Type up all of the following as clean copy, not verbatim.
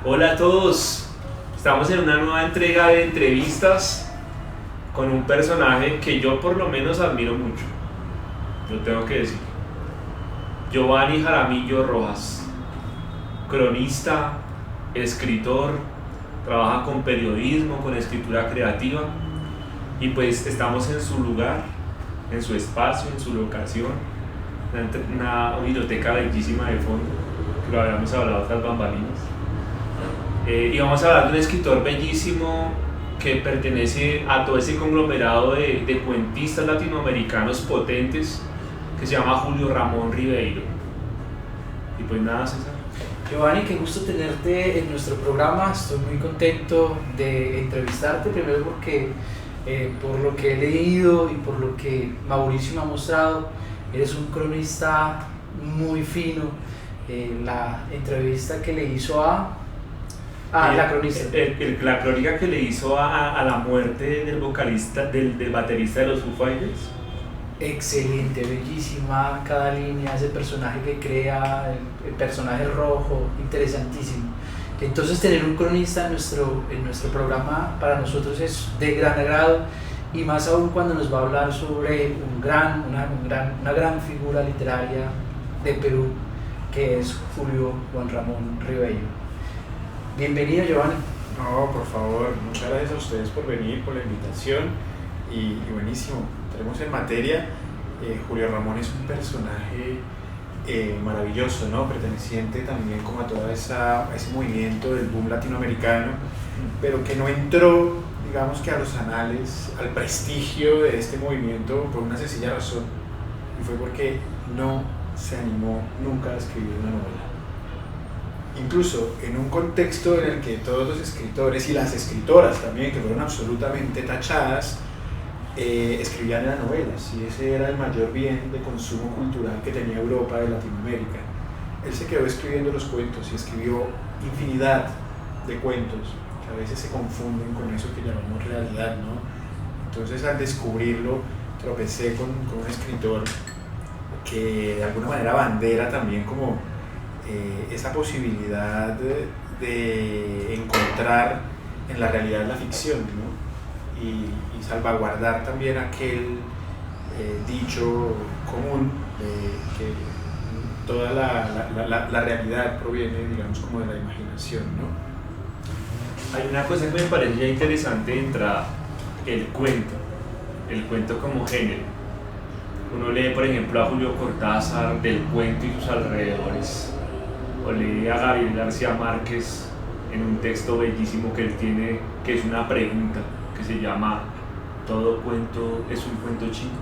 Hola a todos, estamos en una nueva entrega de entrevistas con un personaje que yo por lo menos admiro mucho, lo tengo que decir. Giovanni Jaramillo Rojas, cronista, escritor, trabaja con periodismo, con escritura creativa y pues estamos en su lugar, en su espacio, en su locación, una biblioteca bellísima de fondo, que lo habíamos hablado tras bambalinas. Y vamos a hablar de un escritor bellísimo que pertenece a todo ese conglomerado de cuentistas latinoamericanos potentes que se llama Julio Ramón Ribeiro. Y pues nada, César. Giovanni, qué gusto tenerte en nuestro programa. Estoy muy contento de entrevistarte, primero porque por lo que he leído y por lo que Mauricio me ha mostrado, eres un cronista muy fino. La entrevista que le hizo la cronista. La crónica que le hizo a la muerte del vocalista, del baterista de los Foo Fighters. Excelente, bellísima cada línea, ese personaje que crea, el personaje rojo, interesantísimo. Entonces tener un cronista en nuestro programa para nosotros es de gran agrado, y más aún cuando nos va a hablar sobre una gran figura literaria de Perú, que es Julio Juan Ramón Ribeiro. Bienvenido, Giovanni. No, por favor, muchas gracias a ustedes por venir, por la invitación y buenísimo, entremos en materia. Julio Ramón es un personaje maravilloso, ¿no? Perteneciente también como a todo ese movimiento del boom latinoamericano, pero que no entró, digamos que a los anales, al prestigio de este movimiento por una sencilla razón, y fue porque no se animó nunca a escribir una novela. Incluso en un contexto en el que todos los escritores y las escritoras también, que fueron absolutamente tachadas, escribían las novelas, y ese era el mayor bien de consumo cultural que tenía Europa de Latinoamérica. Él se quedó escribiendo los cuentos y escribió infinidad de cuentos que a veces se confunden con eso que llamamos realidad, ¿no? Entonces, al descubrirlo, tropecé con un escritor que de alguna manera bandera también como esa posibilidad de encontrar en la realidad la ficción, ¿no? y salvaguardar también aquel dicho común que toda la realidad proviene, digamos, como de la imaginación, ¿no? Hay una cosa que me parece ya interesante de entrada, el cuento como género. Uno lee, por ejemplo, a Julio Cortázar, del cuento y sus alrededores, o lee a Gabriel García Márquez en un texto bellísimo que él tiene, que es una pregunta, que se llama ¿todo cuento es un cuento chino?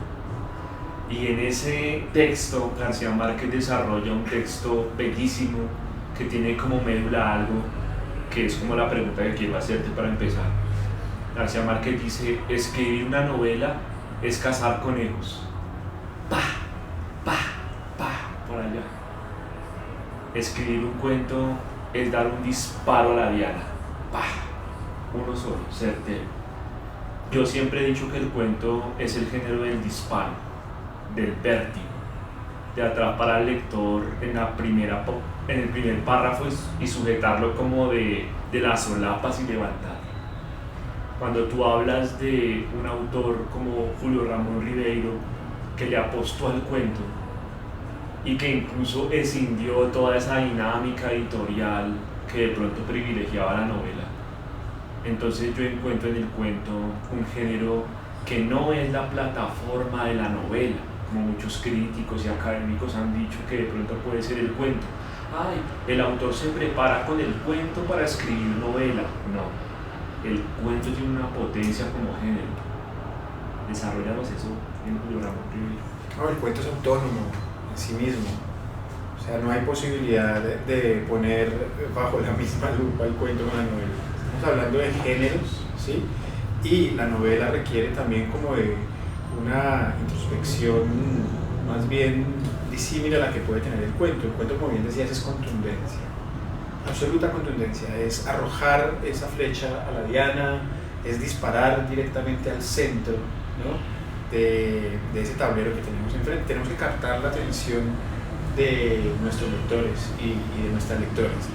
Y en ese texto García Márquez desarrolla un texto bellísimo que tiene como médula algo que es como la pregunta que quiero hacerte para empezar. García Márquez dice: escribir una novela es cazar conejos. Pa, pa, pa, por allá. Escribir un cuento es dar un disparo a la diana. Pa, uno solo, certero. Yo siempre he dicho que el cuento es el género del disparo, del vértigo, de atrapar al lector en el primer párrafo y sujetarlo como de las solapas y levantar. Cuando tú hablas de un autor como Julio Ramón Ribeiro, que le apostó al cuento y que incluso escindió toda esa dinámica editorial que de pronto privilegiaba la novela, entonces yo encuentro en el cuento un género que no es la plataforma de la novela, como muchos críticos y académicos han dicho que de pronto puede ser el cuento. Ay, el autor se prepara con el cuento para escribir novela. No, el cuento tiene una potencia como género. Desarrollamos eso en Julio Ramón Ribeiro. No, el cuento es autónomo en sí mismo. O sea, no hay posibilidad de poner bajo la misma lupa el cuento con la novela. Estamos hablando de géneros, ¿sí? Y la novela requiere también como de una introspección más bien disímil a la que puede tener el cuento. El cuento, como bien decías, es contundencia, absoluta contundencia, es arrojar esa flecha a la diana, es disparar directamente al centro, ¿no? de ese tablero que tenemos enfrente. Tenemos que captar la atención de nuestros lectores y de nuestras lectoras.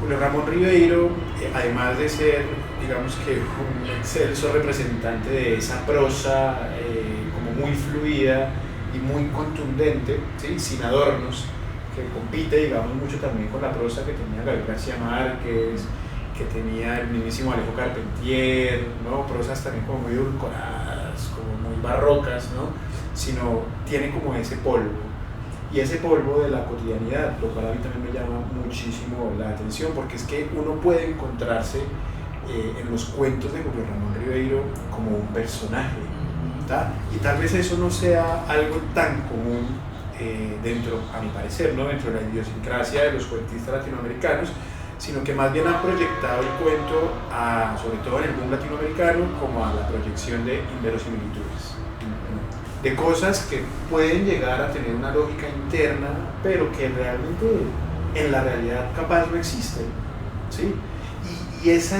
Julio Ramón Ribeiro, además de ser, digamos que un excelso representante de esa prosa como muy fluida y muy contundente, ¿sí? Sin adornos, que compite, digamos, mucho también con la prosa que tenía Gabriel García Márquez, que tenía el mismísimo Alejo Carpentier, ¿no? Prosas también como muy edulcoradas, como muy barrocas, ¿no? Sino tiene como ese polvo. Y ese polvo de la cotidianidad, lo cual a mí también me llama muchísimo la atención, porque es que uno puede encontrarse en los cuentos de Julio Ramón Ribeiro como un personaje, ¿tá? Y tal vez eso no sea algo tan común dentro, a mi parecer, ¿no? Dentro de la idiosincrasia de los cuentistas latinoamericanos, sino que más bien han proyectado el cuento, sobre todo en el boom latinoamericano, como a la proyección de inverosimilitudes, de cosas que pueden llegar a tener una lógica interna, pero que realmente en la realidad capaz no existen, ¿sí? Y esa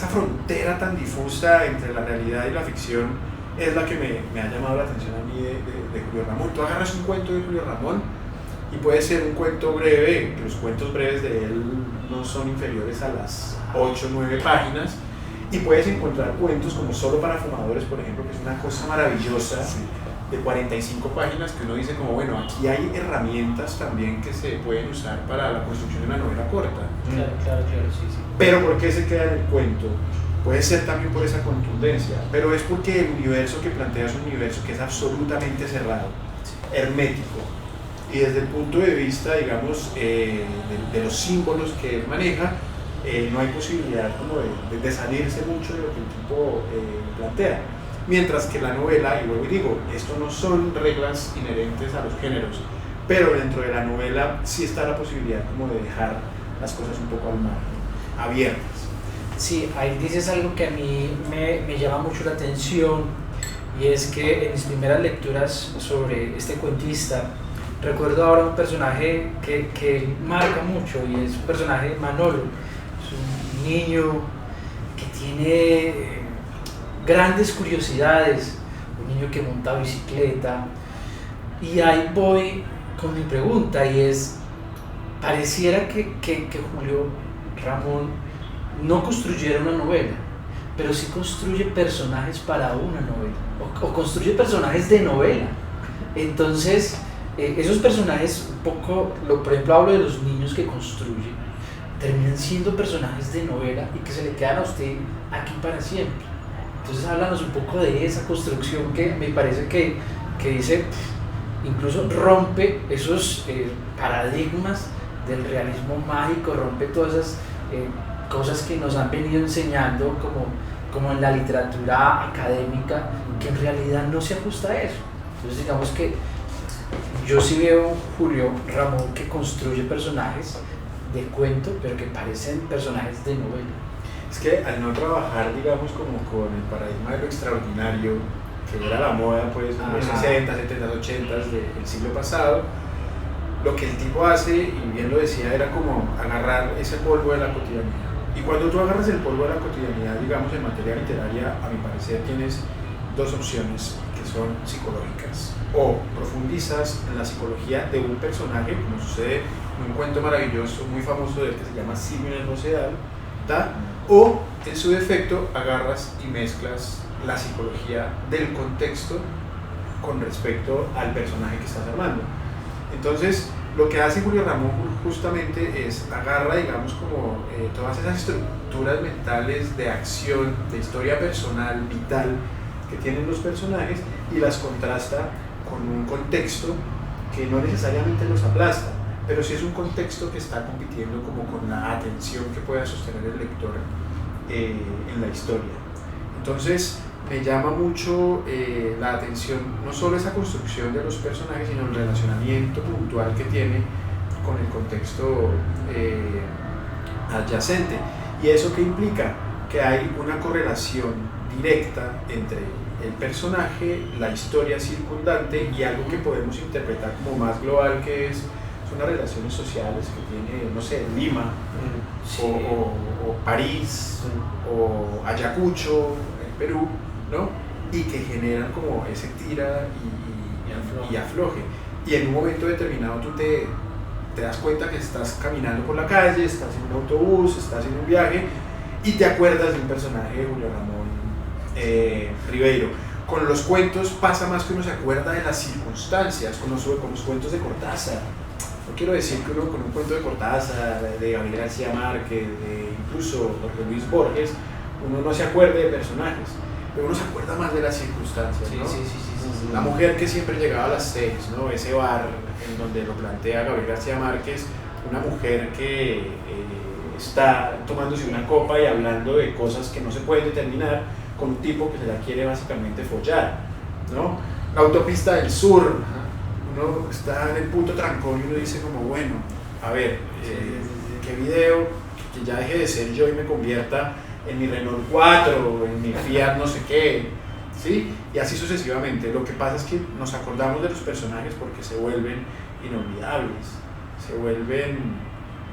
frontera tan difusa entre la realidad y la ficción es la que me ha llamado la atención a mí de Julio Ramón. Tú agarras un cuento de Julio Ramón y puede ser un cuento breve, que los cuentos breves de él no son inferiores a las 8 o 9 páginas, y puedes encontrar cuentos como Solo para Fumadores, por ejemplo, que es una cosa maravillosa, de 45 páginas, que uno dice como, bueno, aquí hay herramientas también que se pueden usar para la construcción de una novela corta. Claro, sí. Pero ¿por qué se queda en el cuento? Puede ser también por esa contundencia, pero es porque el universo que plantea es un universo que es absolutamente cerrado, hermético, y desde el punto de vista, digamos, de los símbolos que él maneja, no hay posibilidad como de salirse mucho de lo que el tipo plantea. Mientras que la novela, y vuelvo y digo, esto no son reglas inherentes a los géneros, pero dentro de la novela sí está la posibilidad como de dejar las cosas un poco al margen, abiertas. Sí, ahí dices algo que a mí me llama mucho la atención, y es que en mis primeras lecturas sobre este cuentista, recuerdo ahora un personaje que marca mucho, y es un personaje de Manolo. Es un niño que tiene grandes curiosidades, un niño que monta bicicleta, y ahí voy con mi pregunta, y es, pareciera que Julio Ramón no construyera una novela, pero sí construye personajes para una novela, o construye personajes de novela. Entonces, esos personajes, un poco, por ejemplo, hablo de los niños que construye, terminan siendo personajes de novela y que se le quedan a usted aquí para siempre. Entonces háblanos un poco de esa construcción que me parece que dice, incluso rompe esos paradigmas del realismo mágico, rompe todas esas cosas que nos han venido enseñando como en la literatura académica, que en realidad no se ajusta a eso. Entonces digamos que yo sí veo Julio Ramón que construye personajes de cuento, pero que parecen personajes de novela. Es que al no trabajar, digamos, como con el paradigma de lo extraordinario, que era la moda pues en los 60, 70, 80 del siglo pasado, lo que el tipo hace, y bien lo decía, era como agarrar ese polvo de la cotidianidad. Y cuando tú agarras el polvo de la cotidianidad, digamos, en materia literaria, a mi parecer tienes dos opciones que son psicológicas. O profundizas en la psicología de un personaje, como sucede en un cuento maravilloso, muy famoso de él, que se llama Silvio en el Rosedal, ¿tá? O en su defecto agarras y mezclas la psicología del contexto con respecto al personaje que estás armando. Entonces, lo que hace Julio Ramón justamente es agarra, digamos, como todas esas estructuras mentales de acción, de historia personal, vital, que tienen los personajes, y las contrasta con un contexto que no necesariamente los aplasta, pero sí es un contexto que está compitiendo como con la atención que pueda sostener el lector en la historia. Entonces me llama mucho la atención no solo esa construcción de los personajes, sino el relacionamiento puntual que tiene con el contexto adyacente. ¿Y eso qué implica? Que hay una correlación directa entre el personaje, la historia circundante y algo que podemos interpretar como más global, que son las relaciones sociales que tiene, no sé, Lima, sí, o París, sí, o Ayacucho, en Perú, ¿no? Y que generan como ese tira y afloje. Y en un momento determinado tú te te das cuenta que estás caminando por la calle, estás en un autobús, estás en un viaje y te acuerdas de un personaje de Julio Ramón Ribeiro. Con los cuentos pasa más que uno se acuerda de las circunstancias, con los cuentos de Cortázar. No quiero decir que uno con un cuento de Cortázar, de Gabriel García Márquez, de incluso Jorge Luis Borges, uno no se acuerde de personajes, pero uno se acuerda más de las circunstancias, ¿no? Sí. La mujer que siempre llegaba a las 6, ¿no? Ese bar en donde lo plantea Gabriel García Márquez, una mujer que está tomándose una copa y hablando de cosas que no se pueden determinar con un tipo que se la quiere básicamente follar, ¿no? La autopista del sur, uno está en el punto trancón y uno dice como, bueno, a ver, qué video, que ya deje de ser yo y me convierta en mi Renault 4, en mi Fiat no sé qué, ¿sí? Y así sucesivamente. Lo que pasa es que nos acordamos de los personajes porque se vuelven inolvidables,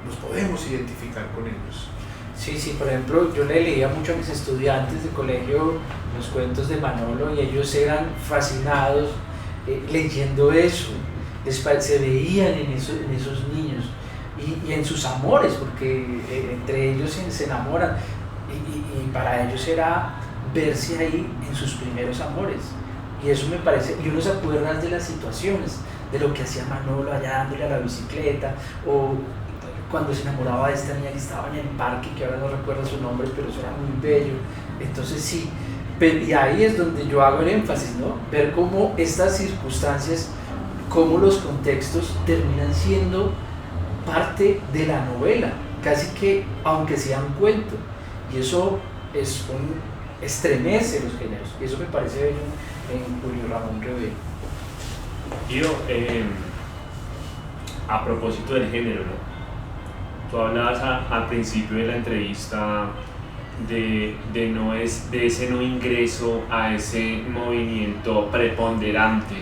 nos podemos identificar con ellos. Sí, por ejemplo, yo le leía mucho a mis estudiantes de colegio los cuentos de Manolo y ellos eran fascinados leyendo eso, se veían en esos niños y en sus amores, porque entre ellos se enamoran y para ellos era verse ahí en sus primeros amores, y eso me parece, y uno se acuerda de las situaciones, de lo que hacía Manolo allá dándole a la bicicleta, o cuando se enamoraba de esta niña que estaba en el parque, que ahora no recuerdo su nombre, pero eso era muy bello. Entonces sí, y ahí es donde yo hago el énfasis, ¿no? Ver cómo estas circunstancias, cómo los contextos terminan siendo parte de la novela, casi que aunque sea un cuento, y eso estremece los géneros, y eso me parece bello en Julio Ramón Ribeiro. A propósito del género, ¿no? Tú hablabas al principio de la entrevista de ese no ingreso a ese movimiento preponderante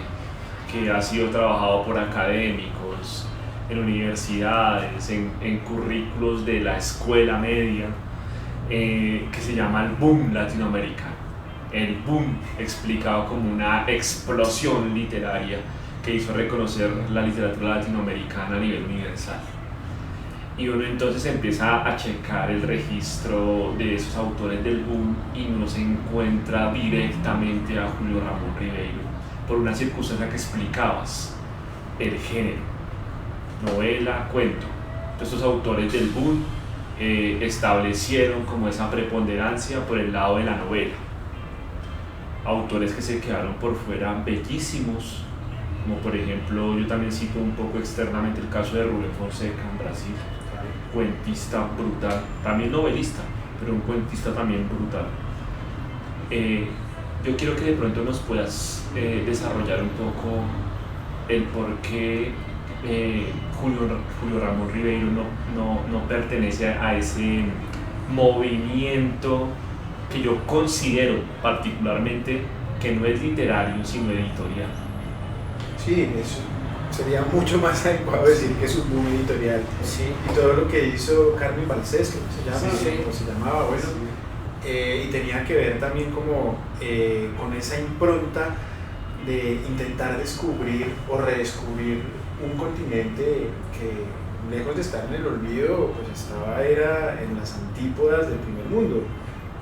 que ha sido trabajado por académicos, en universidades, en currículos de la escuela media, que se llama el boom latinoamericano. El boom explicado como una explosión literaria que hizo reconocer la literatura latinoamericana a nivel universal. Y uno entonces empieza a checar el registro de esos autores del boom y no se encuentra directamente a Julio Ramón Ribeiro por una circunstancia que explicabas, el género, novela, cuento. Entonces estos autores del boom establecieron como esa preponderancia por el lado de la novela. Autores que se quedaron por fuera bellísimos, como por ejemplo, yo también cito un poco externamente el caso de Rubén Fonseca en Brasil, cuentista brutal, también novelista, pero un cuentista también brutal. Yo quiero que de pronto nos puedas desarrollar un poco el por qué Julio Ramón Ribeiro no pertenece a ese movimiento que yo considero particularmente que no es literario sino editorial. Sí, eso sería mucho más adecuado decir que es un boom editorial. Sí. Y todo lo que hizo Carmen Balcells, que se llamaba, bueno, y tenía que ver también como con esa impronta de intentar descubrir o redescubrir un continente que, lejos de estar en el olvido, pues era en las antípodas del primer mundo,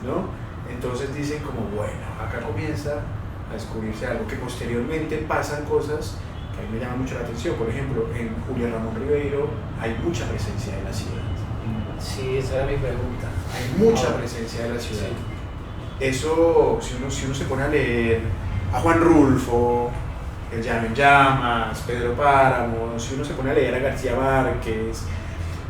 ¿no? Entonces dicen como, bueno, acá comienza a descubrirse algo, que posteriormente pasan cosas que a mí me llaman mucho la atención. Por ejemplo, en Julio Ramón Ribeiro hay mucha presencia de la ciudad. Sí, esa era mi pregunta. Hay mucha presencia de la ciudad. Sí. Eso, si uno se pone a leer a Juan Rulfo, El Llano en Llamas, Pedro Páramo, si uno se pone a leer a García Márquez,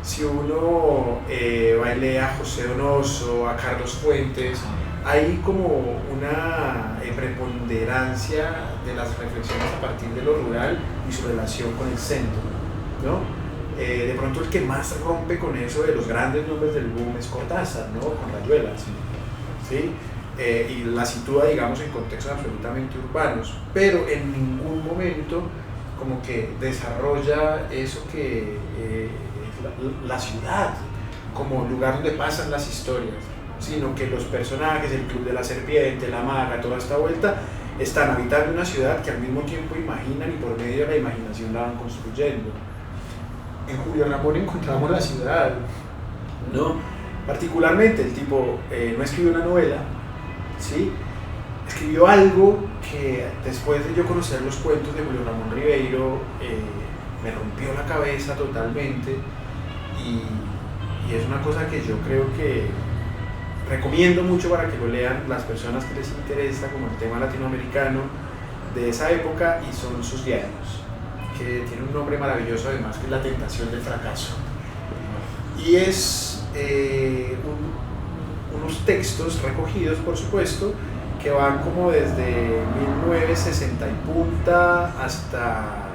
si uno va y lee a José Donoso, a Carlos Fuentes, hay como una preponderancia de las reflexiones a partir de lo rural y su relación con el centro, ¿no? De pronto el que más rompe con eso de los grandes nombres del boom es Cortázar, ¿no? Con Rayuela, ¿sí? Y la sitúa, digamos, en contextos absolutamente urbanos, pero en ningún momento como que desarrolla eso que es la ciudad como lugar donde pasan las historias, sino que los personajes, el Club de la Serpiente, la Maga, toda esta vuelta, están habitando una ciudad que al mismo tiempo imaginan y por medio de la imaginación la van construyendo. en Julio Ramón encontramos la ciudad, ¿no? Particularmente el tipo no escribió una novela, ¿sí? Escribió algo que después de yo conocer los cuentos de Julio Ramón Ribeiro me rompió la cabeza totalmente y es una cosa que yo creo que recomiendo mucho para que lo lean las personas que les interesa como el tema latinoamericano de esa época, y son sus diarios, que tiene un nombre maravilloso además, que es La tentación del fracaso, y es unos textos recogidos, por supuesto, que van como desde 1960 y punta hasta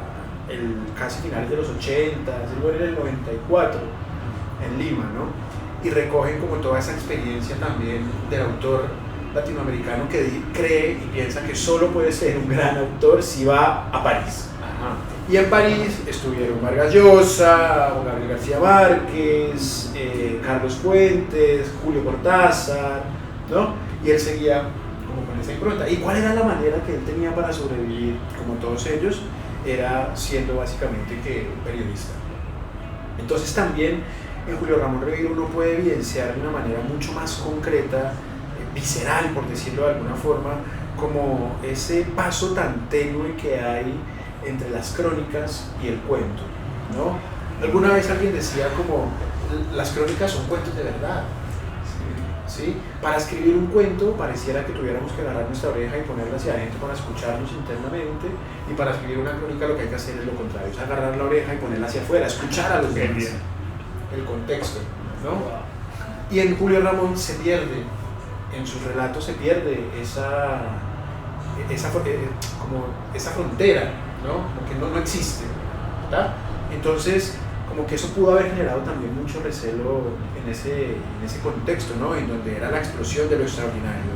casi finales de los 80, él muere en el 94 en Lima, ¿no? Y recogen como toda esa experiencia también del autor latinoamericano que cree y piensa que solo puede ser un gran autor si va a París. Ajá. Y en París estuvieron Vargas Llosa, Gabriel García Márquez, Carlos Fuentes, Julio Cortázar, ¿no? Y él seguía como con esa impronta. ¿Y cuál era la manera que él tenía para sobrevivir, como todos ellos? Era siendo básicamente que periodista. Entonces también en Julio Ramón Ribeiro uno puede evidenciar de una manera mucho más concreta, visceral, por decirlo de alguna forma, como ese paso tan tenue que hay entre las crónicas y el cuento, ¿no? Alguna vez alguien decía como, las crónicas son cuentos de verdad, ¿sí? Para escribir un cuento pareciera que tuviéramos que agarrar nuestra oreja y ponerla hacia adentro para escucharnos internamente, y para escribir una crónica lo que hay que hacer es lo contrario, es agarrar la oreja y ponerla hacia afuera, escuchar a los demás, el contexto, ¿no? Y en Julio Ramón se pierde, en sus relatos se pierde esa frontera, ¿no? Como que no existe, ¿verdad? Entonces, como que eso pudo haber generado también mucho recelo en ese contexto, ¿no? En donde era la explosión de lo extraordinario,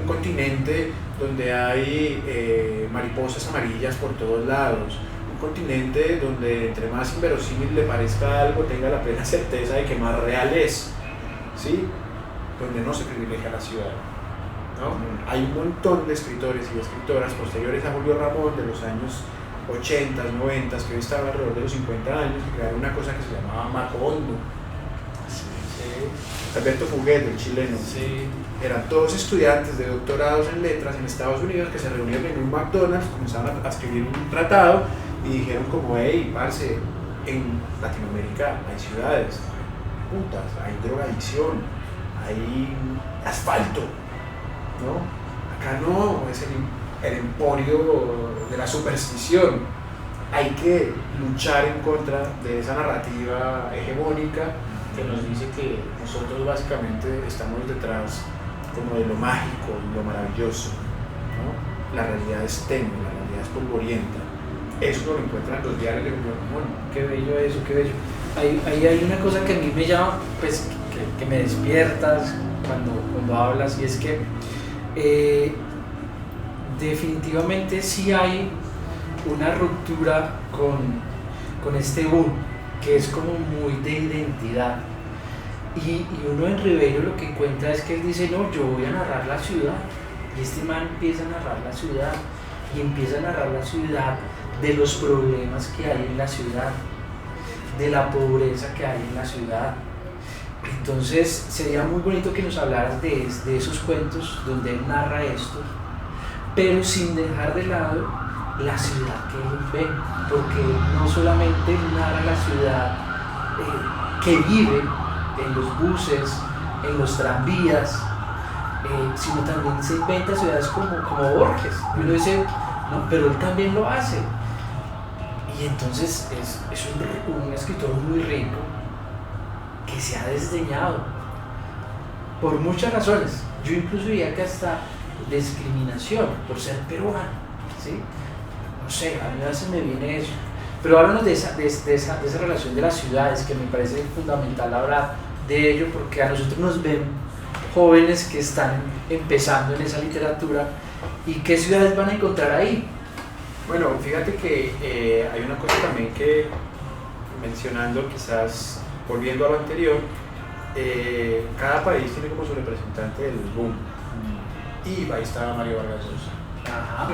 un continente donde hay mariposas amarillas por todos lados, un continente donde entre más inverosímil le parezca algo, tenga la plena certeza de que más real es, ¿sí? Donde no se privilegia la ciudad, ¿no? Hay un montón de escritores y escritoras posteriores a Julio Ramón de los años 80, 90, que hoy estaban alrededor de los 50 años, que crearon una cosa que se llamaba Macondo. Sí. Alberto Fuguet, el chileno. Sí. Eran todos estudiantes de doctorados en letras en Estados Unidos que se reunieron en un McDonald's, comenzaron a escribir un tratado y dijeron como, hey, parce, en Latinoamérica hay ciudades, putas, hay drogadicción, hay asfalto, ¿no? Acá no, es el emporio de la superstición. Hay que luchar en contra de esa narrativa hegemónica que nos dice que nosotros básicamente estamos detrás como de lo mágico y lo maravilloso, ¿no? La realidad es tenue, la realidad es polvorienta. Eso uno lo encuentra en los diarios de Julio Ramón. Qué bello eso, qué bello. Ahí hay una cosa que a mí me llama, pues, que me despiertas cuando hablas, y es que definitivamente sí hay una ruptura con este boom, que es como muy de identidad. Y uno en Ribeiro lo que encuentra es que él dice, no, yo voy a narrar la ciudad. Y este man empieza a narrar la ciudad, y empieza a narrar la ciudad de los problemas que hay en la ciudad, de la pobreza que hay en la ciudad. Entonces sería muy bonito que nos hablaras de esos cuentos donde él narra esto, pero sin dejar de lado la ciudad que él ve, porque no solamente narra la ciudad que vive en los buses, en los tranvías, sino también se inventa ciudades como Borges, y uno dice, no, pero él también lo hace. Y entonces es un escritor muy rico que se ha desdeñado por muchas razones. Yo incluso diría que hasta discriminación por ser peruano, ¿sí? No sé, a mí a veces me viene eso. Pero háblanos de esa relación de las ciudades, que me parece fundamental hablar de ello, porque a nosotros nos ven jóvenes que están empezando en esa literatura, y qué ciudades van a encontrar ahí. Bueno, fíjate que hay una cosa también que, mencionando, quizás volviendo a lo anterior, cada país tiene como su representante del boom, y ahí estaba Mario Vargas Llosa, Ajá.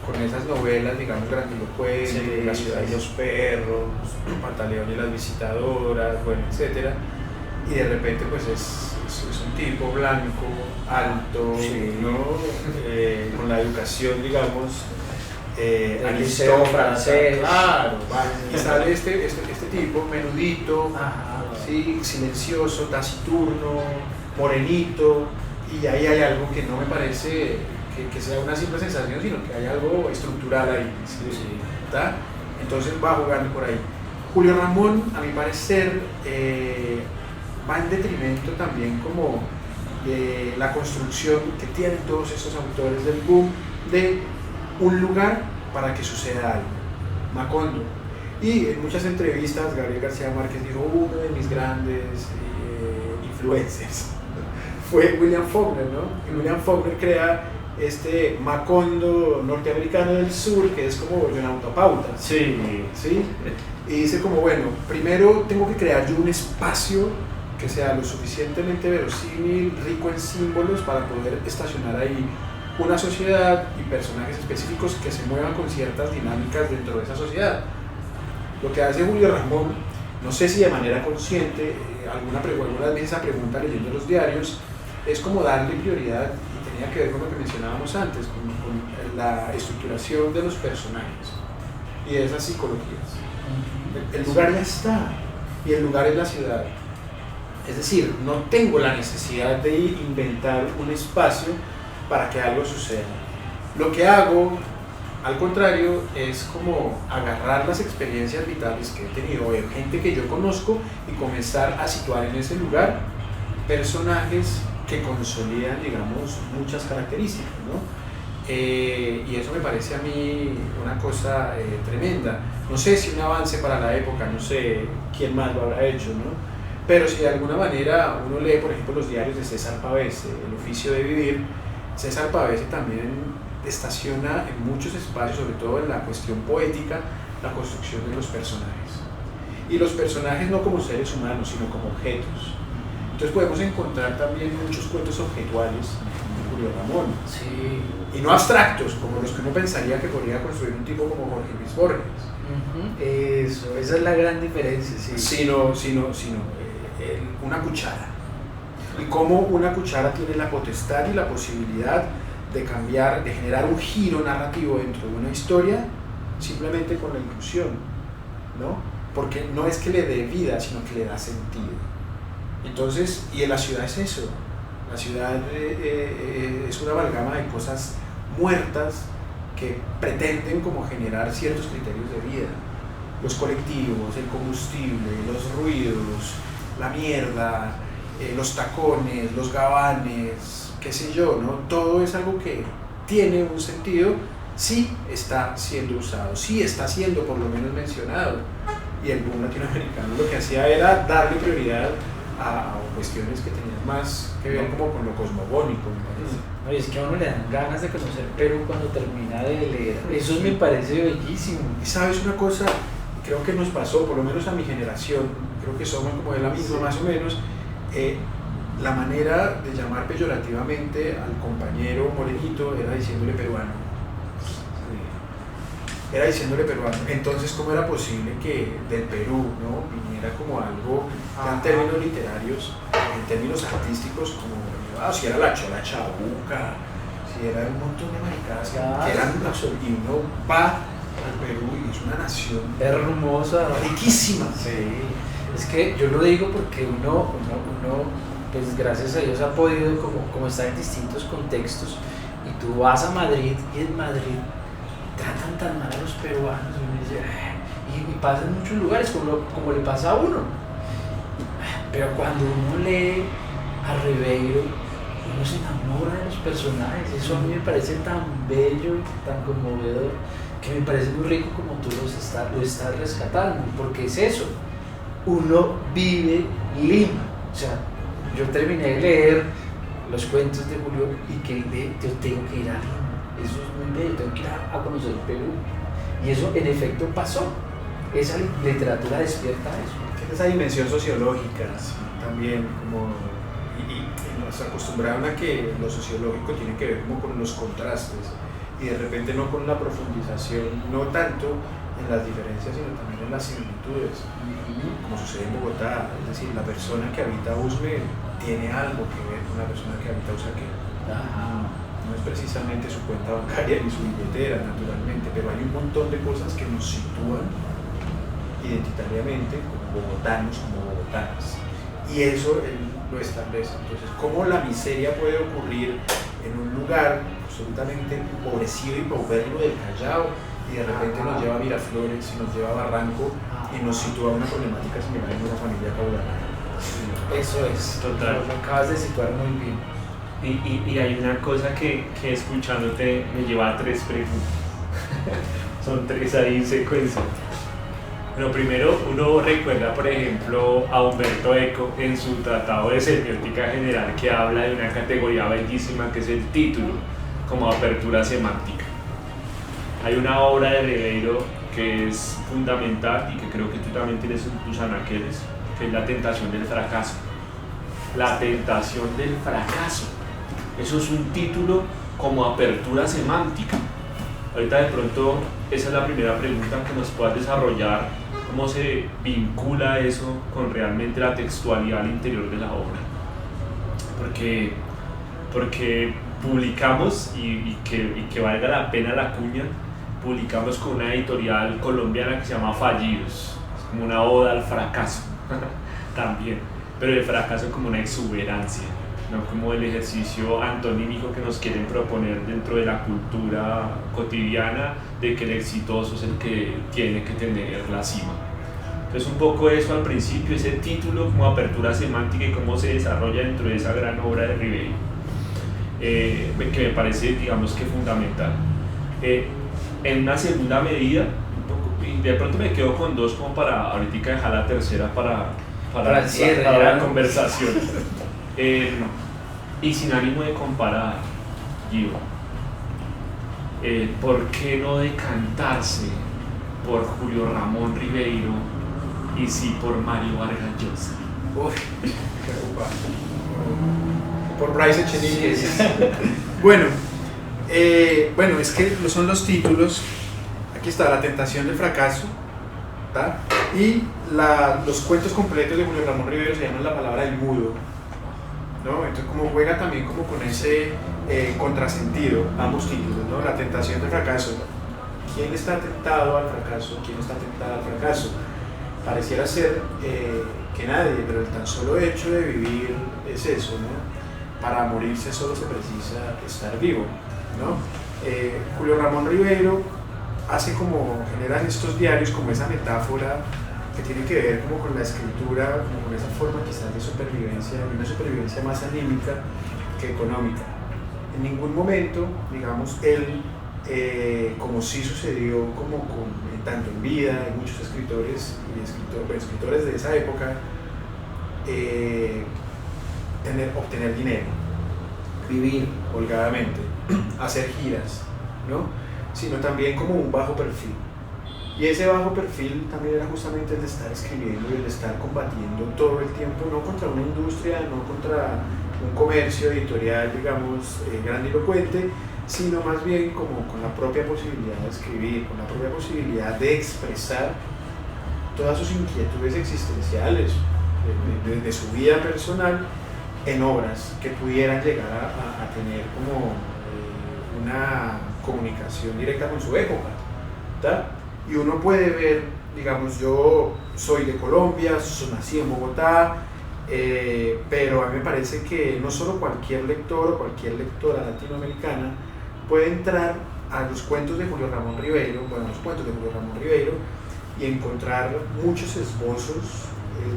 con esas novelas, digamos, grandilocuentes, Sí, La ciudad y los perros, Pantaleón y las visitadoras, bueno, etcétera. Y de repente pues es un tipo blanco, alto, Sí. ¿no? Con la educación, digamos, Del liceo francés. claro, y sale este tipo menudito, Ajá. sí, silencioso, taciturno, morenito, y ahí hay algo que no me parece que sea una simple sensación, sino que hay algo estructural ahí, ¿sí? ¿Está? Entonces va jugando por ahí. Julio Ramón, a mi parecer, va en detrimento también como de la construcción que tienen todos estos autores del boom de un lugar para que suceda algo. Macondo. Y en muchas entrevistas Gabriel García Márquez dijo, uno de mis grandes influencers fue William Faulkner, ¿no? Y William Faulkner crea este Macondo norteamericano del sur, que es como una autopauta. Sí. ¿Sí? Y dice como, bueno, primero tengo que crear yo un espacio que sea lo suficientemente verosímil, rico en símbolos para poder estacionar ahí una sociedad y personajes específicos que se muevan con ciertas dinámicas dentro de esa sociedad. Lo que hace Julio Ramón, no sé si de manera consciente, algunas veces esa pregunta leyendo los diarios, es como darle prioridad, y tenía que ver con lo que mencionábamos antes, con la estructuración de los personajes y de esas psicologías. El lugar ya está, y el lugar es la ciudad. Es decir, no tengo la necesidad de inventar un espacio para que algo suceda. Lo que hago, al contrario, es como agarrar las experiencias vitales que he tenido, de gente que yo conozco, y comenzar a situar en ese lugar personajes que consolidan, digamos, muchas características, ¿no? Y eso me parece a mí una cosa tremenda. No sé si un avance para la época, no sé quién más lo habrá hecho, ¿no? Pero si de alguna manera uno lee, por ejemplo, los diarios de César Pavese, El oficio de vivir, César Pavese también estaciona en muchos espacios, sobre todo en la cuestión poética, la construcción de los personajes. Y los personajes no como seres humanos, sino como objetos. Entonces podemos encontrar también muchos cuentos objetuales de Julio Ramón. Sí. Y no abstractos, como los que uno pensaría que podría construir un tipo como Jorge Luis Borges. Eso, esa es la gran diferencia, sí. Sino una cuchara. Y cómo una cuchara tiene la potestad y la posibilidad de cambiar, de generar un giro narrativo dentro de una historia simplemente con la inclusión, ¿no? Porque no es que le dé vida, sino que le da sentido. Entonces, y en la ciudad es eso. La ciudad es una amalgama de cosas muertas que pretenden como generar ciertos criterios de vida. Los colectivos, el combustible, los ruidos, la mierda, los tacones, los gabanes, qué sé yo, ¿no? Todo es algo que tiene un sentido, sí está siendo usado, sí está siendo por lo menos mencionado. Y el boom latinoamericano lo que hacía era darle prioridad a cuestiones que tenían más que ver como con lo cosmogónico, me parece. Oye, es que a uno le dan ganas de conocer Perú cuando termina de leer. Eso me parece bellísimo. Y sabes una cosa, creo que nos pasó, por lo menos a mi generación, creo que somos como de la misma más o menos, la manera de llamar peyorativamente al compañero morenito era diciéndole peruano. Era diciéndole peruano. Entonces, ¿cómo era posible que del Perú, ¿no?, viniera como algo, ya en términos literarios, en términos artísticos, como, si era la chola chabuca, si era un montón de maricadas que eran absolutas, y uno va al Perú y es una nación hermosa, riquísima. Sí, es que yo lo digo porque uno pues gracias a Dios ha podido como estar en distintos contextos, y tú vas a Madrid y en Madrid tratan tan mal a los peruanos, y uno dice, y pasa en muchos lugares como le pasa a uno, pero cuando uno lee a Ribeiro, uno se enamora de los personajes. Eso a mí me parece tan bello, tan conmovedor, que me parece muy rico como tú lo estás rescatando, porque es eso, uno vive Lima. O sea, yo terminé de leer los cuentos de Julio y que yo tengo que ir a Lima. Eso es muy bello, tengo que ir a conocer Perú. Y eso en efecto pasó. Esa literatura despierta eso. Esa dimensión sociológica también, como, y nos acostumbraron a que lo sociológico tiene que ver como con los contrastes. y de repente no con la profundización, no tanto en las diferencias, sino también en las similitudes, como sucede en Bogotá. Es decir, la persona que habita Usme tiene algo que ver con la persona que habita Usaquén. No es precisamente su cuenta bancaria ni su billetera, naturalmente, pero hay un montón de cosas que nos sitúan identitariamente como bogotanos, como bogotanas. Y eso él lo establece. Entonces, ¿cómo la miseria puede ocurrir en un lugar absolutamente empobrecido y paupérrimo del Callao y de repente nos lleva a Miraflores y nos lleva a Barranco y nos sitúa una problemática similar en una familia caudalana? Eso es, Total. lo acabas de situar muy bien. Y hay una cosa que escuchándote me lleva a 3 preguntas. Son 3 ahí en secuencia. Bueno, primero uno recuerda, por ejemplo, a Humberto Eco en su tratado de semiótica general, que habla de una categoría bellísima que es el título, como apertura semántica. Hay una obra de Ribeiro que es fundamental y que creo que tú también tienes en tus anaqueles, que es La tentación del fracaso. La tentación del fracaso. Eso es un título como apertura semántica. Ahorita de pronto esa es la primera pregunta que nos puedas desarrollar, cómo se vincula eso con realmente la textualidad al interior de la obra. Porque publicamos, y que valga la pena la cuña, publicamos con una editorial colombiana que se llama Fallidos, es como una oda al fracaso también, pero el fracaso como una exuberancia, no como el ejercicio antonímico que nos quieren proponer dentro de la cultura cotidiana de que el exitoso es el que tiene que tener la cima. Entonces un poco eso al principio, ese título como apertura semántica y cómo se desarrolla dentro de esa gran obra de Ribeiro, que me parece, digamos, que fundamental. En una segunda medida, y de pronto me quedo con 2 como para ahorita dejar la tercera para el cierre, la ¿no? conversación. Y sin ánimo de comparar, Gio, ¿por qué no decantarse por Julio Ramón Ribeiro y sí por Mario Vargas Llosa? Uy, qué ocupado. Por Bryce Echenique. Sí, sí. Bueno, es que son los títulos. Aquí está La tentación del fracaso, ¿tá? Y los cuentos completos de Julio Ramón Ribeiro se llaman La palabra del mudo, ¿no? Entonces como juega también como con ese contrasentido, ambos títulos, ¿no? La tentación del fracaso. ¿Quién está tentado al fracaso? ¿Quién está tentada al fracaso? Pareciera ser que nadie, pero el tan solo hecho de vivir es eso, ¿no? Para morirse solo se precisa estar vivo, ¿no? Julio Ramón Ribeiro genera en estos diarios como esa metáfora que tiene que ver como con la escritura, como con esa forma quizás de supervivencia, una supervivencia más anímica que económica. En ningún momento, digamos, él, como sí sucedió tanto en vida, hay muchos escritores y escritores de esa época, obtener dinero, vivir holgadamente, hacer giras, ¿no? Sino también como un bajo perfil. Y ese bajo perfil también era justamente el de estar escribiendo y el de estar combatiendo todo el tiempo, no contra una industria, no contra un comercio editorial, digamos, grandilocuente, sino más bien como con la propia posibilidad de escribir, con la propia posibilidad de expresar todas sus inquietudes existenciales de su vida personal en obras que pudieran llegar a tener como una comunicación directa con su época, ¿tá? Y uno puede ver, digamos, yo soy de Colombia, nací en Bogotá, pero a mí me parece que no solo cualquier lector o cualquier lectora latinoamericana puede entrar a los cuentos de Julio Ramón Ribeiro, y encontrar muchos esbozos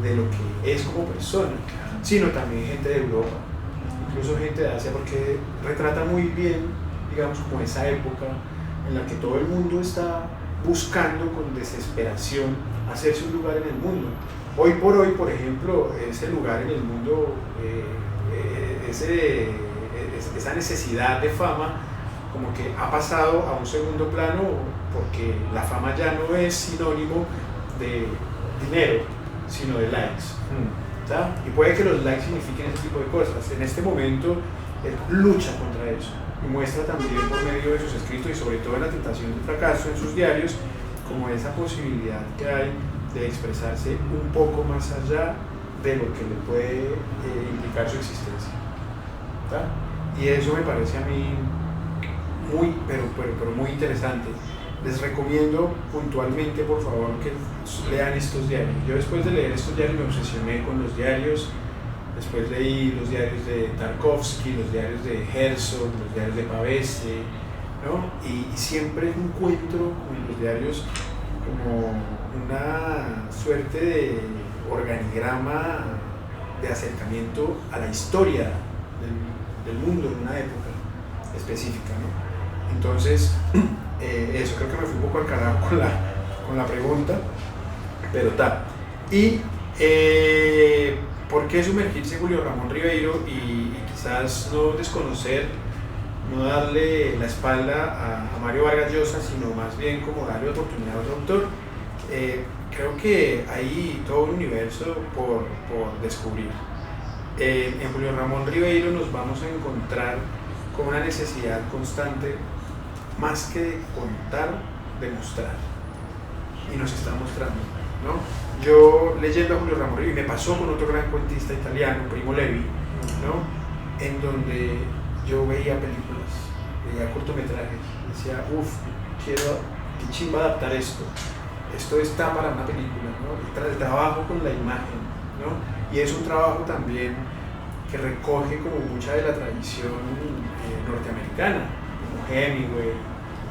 de lo que es como persona, sino también gente de Europa, incluso gente de Asia, porque retrata muy bien, digamos, como esa época en la que todo el mundo está buscando con desesperación hacerse un lugar en el mundo. Hoy por hoy, por ejemplo, ese lugar en el mundo, esa necesidad de fama, como que ha pasado a un segundo plano, porque la fama ya no es sinónimo de dinero, sino de likes. ¿Tá? Y puede que los likes signifiquen ese tipo de cosas. En este momento él lucha contra eso y muestra también por medio de sus escritos y sobre todo en La tentación del fracaso en sus diarios como esa posibilidad que hay de expresarse un poco más allá de lo que le puede implicar su existencia. ¿Tá? Y eso me parece a mí muy, pero muy interesante. Les recomiendo puntualmente, por favor, que lean estos diarios. Yo después de leer estos diarios me obsesioné con los diarios. Después leí los diarios de Tarkovsky, los diarios de Herzog, los diarios de Pavese, ¿no? Y siempre encuentro en los diarios como una suerte de organigrama de acercamiento a la historia del mundo en una época específica, ¿no? Entonces, eso, creo que me fui un poco al carajo con la pregunta, pero tal. Y ¿por qué sumergirse en Julio Ramón Ribeiro y quizás no desconocer, no darle la espalda a Mario Vargas Llosa, sino más bien como darle oportunidad a otro autor? Creo que hay todo un universo por descubrir. En Julio Ramón Ribeiro nos vamos a encontrar con una necesidad constante, más que de contar, de mostrar. Y nos está mostrando, ¿no? Yo leyendo a Julio Ramón Ribeiro, y me pasó con otro gran cuentista italiano, Primo Levi, ¿no? En donde yo veía películas, veía cortometrajes, decía, quiero, qué chimba adaptar esto está para una película, ¿no? El trabajo con la imagen, ¿no? Y es un trabajo también que recoge como mucha de la tradición norteamericana, como Hemingway,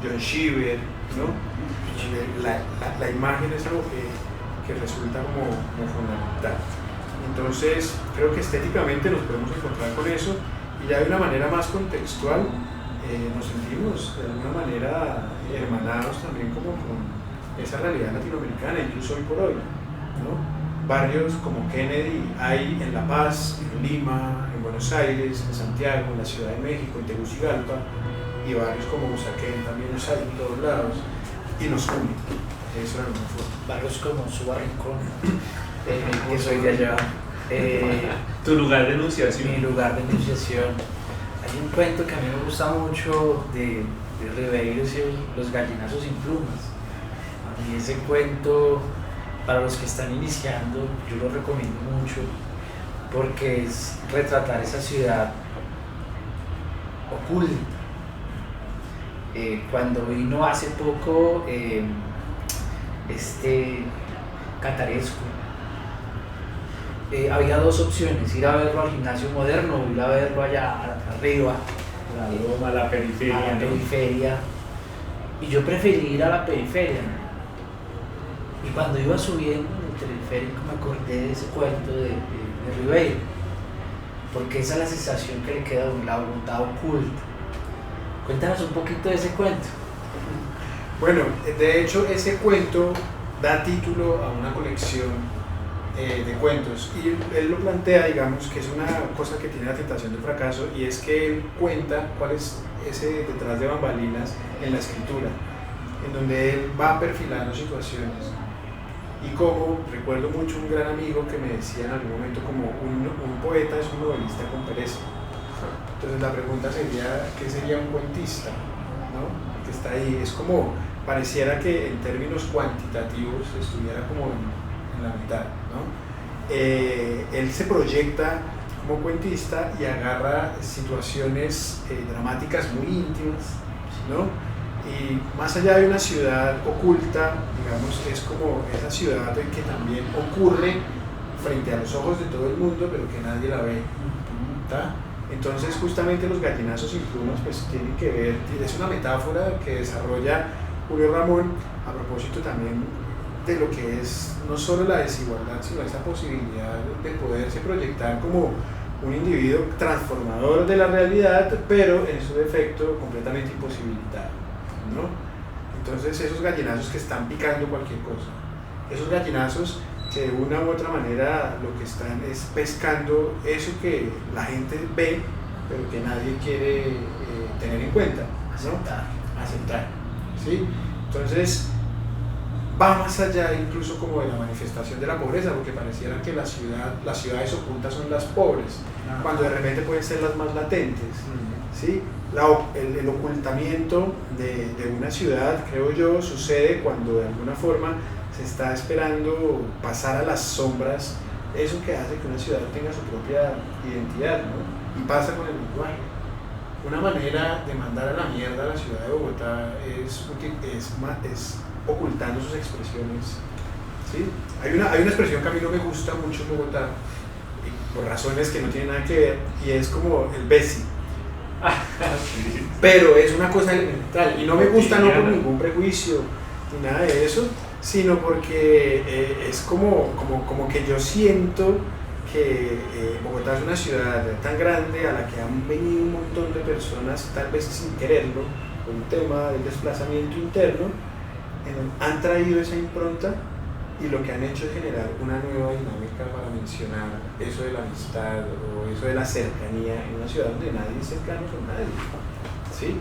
John Cheever, ¿no? La imagen es algo que resulta como fundamental. Entonces, creo que estéticamente nos podemos encontrar con eso y ya de una manera más contextual nos sentimos de alguna manera hermanados también como con esa realidad latinoamericana, incluso hoy por hoy, ¿no? Barrios como Kennedy hay en La Paz, en Lima, en Buenos Aires, en Santiago, en la Ciudad de México, en Tegucigalpa, y barrios como Usaquén también los hay en todos lados, y nos unen, eso de alguna forma. Barrios como Suba Rincón, que soy de allá. Tu lugar de enunciación. Mi lugar de enunciación. Hay un cuento que a mí me gusta mucho de Ribeiro, es Los gallinazos sin plumas. A mí ese cuento, para los que están iniciando, yo lo recomiendo mucho porque es retratar esa ciudad oculta. Cuando vino hace poco Cataresco, había dos opciones: ir a verlo al Gimnasio Moderno o ir a verlo allá arriba, a la periferia. a la periferia. Y yo preferí ir a la periferia. Y cuando iba subiendo en el teleférico me acordé de ese cuento de Ribeiro, porque esa es la sensación que le queda a la voluntad oculta. Cuéntanos un poquito de ese cuento. Bueno, de hecho ese cuento da título a una colección de cuentos y él lo plantea, digamos, que es una cosa que tiene La tentación del fracaso, y es que él cuenta cuál es ese detrás de bambalinas en la escritura, en donde él va perfilando situaciones. Y como recuerdo mucho un gran amigo que me decía en algún momento como un poeta es un novelista con pereza. Entonces la pregunta sería, ¿qué sería un cuentista? ¿No? Que está ahí, es como, pareciera que en términos cuantitativos estuviera como en la mitad, ¿no? Él se proyecta como cuentista y agarra situaciones dramáticas muy íntimas, ¿no? Y más allá de una ciudad oculta, digamos, es como esa ciudad que también ocurre frente a los ojos de todo el mundo, pero que nadie la ve, ¿tá? Entonces justamente Los gallinazos sin plumas pues tienen que ver, es una metáfora que desarrolla Julio Ramón a propósito también de lo que es no solo la desigualdad, sino esa posibilidad de poderse proyectar como un individuo transformador de la realidad, pero en su defecto completamente imposibilitado, ¿no? Entonces esos gallinazos que están picando cualquier cosa, esos gallinazos que de una u otra manera lo que están es pescando eso que la gente ve, pero que nadie quiere tener en cuenta, ¿no? Aceptar. ¿Sí? Entonces, va más allá incluso como de la manifestación de la pobreza, porque pareciera que las ciudades ocultas son las pobres, cuando de repente pueden ser las más latentes, ¿sí? El ocultamiento de una ciudad, creo yo, sucede cuando de alguna forma se está esperando pasar a las sombras eso que hace que una ciudad tenga su propia identidad, ¿no? Y pasa con el lenguaje. Una manera de mandar a la mierda a la ciudad de Bogotá es ocultando sus expresiones, ¿sí? Hay una expresión que a mí no me gusta mucho en Bogotá, por razones que no tienen nada que ver, y es como el besi. Pero es una cosa elemental, y no me gusta no por ningún prejuicio ni nada de eso, sino porque es como que yo siento que Bogotá es una ciudad tan grande a la que han venido un montón de personas, tal vez sin quererlo, por un tema del desplazamiento interno, han traído esa impronta y lo que han hecho es generar una nueva dinámica para mencionar eso de la amistad o eso de la cercanía en una ciudad donde nadie es cercano con nadie, ¿sí?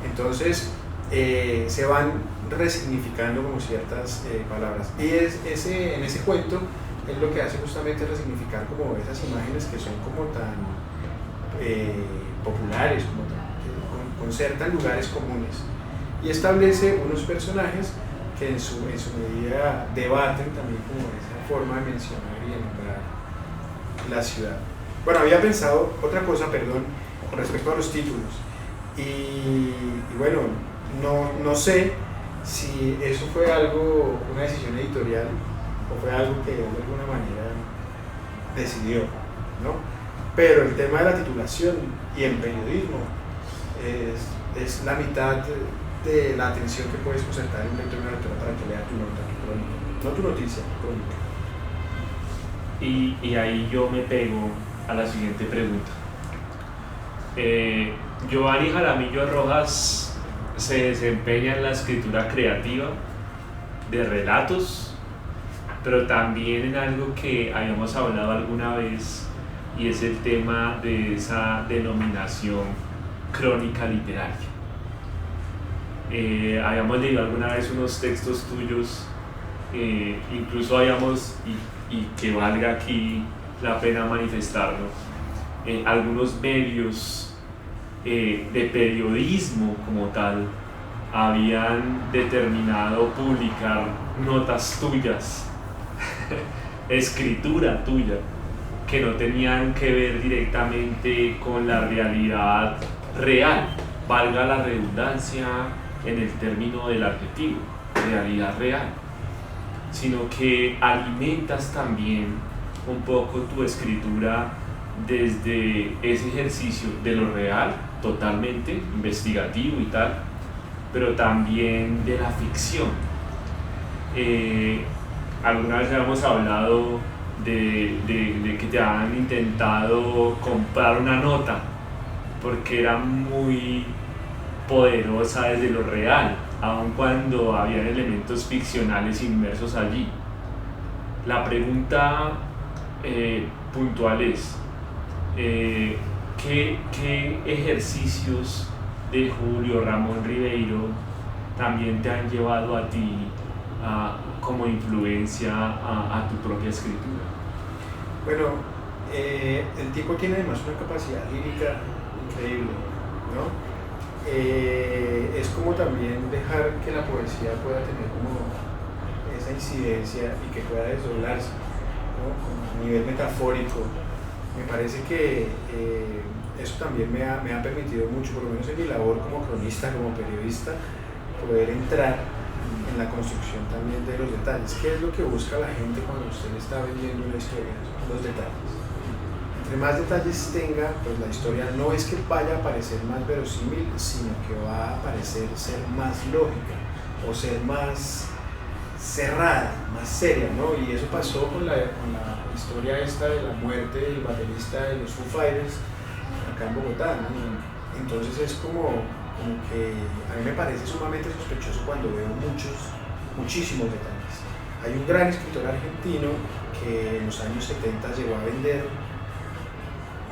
Entonces se van resignificando como ciertas palabras, y en ese cuento es lo que hace justamente resignificar como esas imágenes que son como tan populares, como que concertan lugares comunes, y establece unos personajes que en su medida debaten también como esa forma de mencionar y de nombrar la ciudad. Bueno, había pensado otra cosa, perdón, con respecto a los títulos, y bueno, no sé si eso fue una decisión editorial o fue algo que de alguna manera decidió, ¿no? Pero el tema de la titulación y en periodismo es la mitad de la atención que puedes concertar en un lector y una lectora para que lea tu nota, tu crónica, no tu noticia, tu crónica. Y ahí yo me pego a la siguiente pregunta. Giovanni Jaramillo Rojas se desempeña en la escritura creativa de relatos, pero también en algo que habíamos hablado alguna vez, y es el tema de esa denominación crónica literaria. Habíamos leído alguna vez unos textos tuyos, incluso habíamos, y que valga aquí la pena manifestarlo, algunos medios de periodismo como tal habían determinado publicar notas tuyas, escritura tuya, que no tenían que ver directamente con la realidad real, valga la redundancia en el término del adjetivo, realidad real, sino que alimentas también un poco tu escritura desde ese ejercicio de lo real, totalmente investigativo y tal, pero también de la ficción. Alguna vez habíamos hablado de que te han intentado comprar una nota porque era muy poderosa desde lo real, aun cuando había elementos ficcionales inmersos allí. La pregunta puntual es, ¿qué ejercicios de Julio Ramón Ribeiro también te han llevado a ti como influencia a tu propia escritura? Bueno, el tipo tiene además una capacidad lírica increíble, ¿no? Es como también dejar que la poesía pueda tener como esa incidencia y que pueda desdoblarse, ¿no? A nivel metafórico. Me parece que eso también me ha permitido mucho, por lo menos en mi labor como cronista, como periodista, poder entrar en la construcción también de los detalles. ¿Qué es lo que busca la gente cuando usted está vendiendo una historia? Los detalles. Entre más detalles tenga, pues la historia no es que vaya a parecer más verosímil, sino que va a parecer ser más lógica o ser más cerrada, más seria, ¿no? Y eso pasó con la historia esta de la muerte del baterista de los Foo Fighters acá en Bogotá, ¿no? Entonces es como que a mí me parece sumamente sospechoso cuando veo muchísimos detalles. Hay un gran escritor argentino que en los años 70 llegó a vender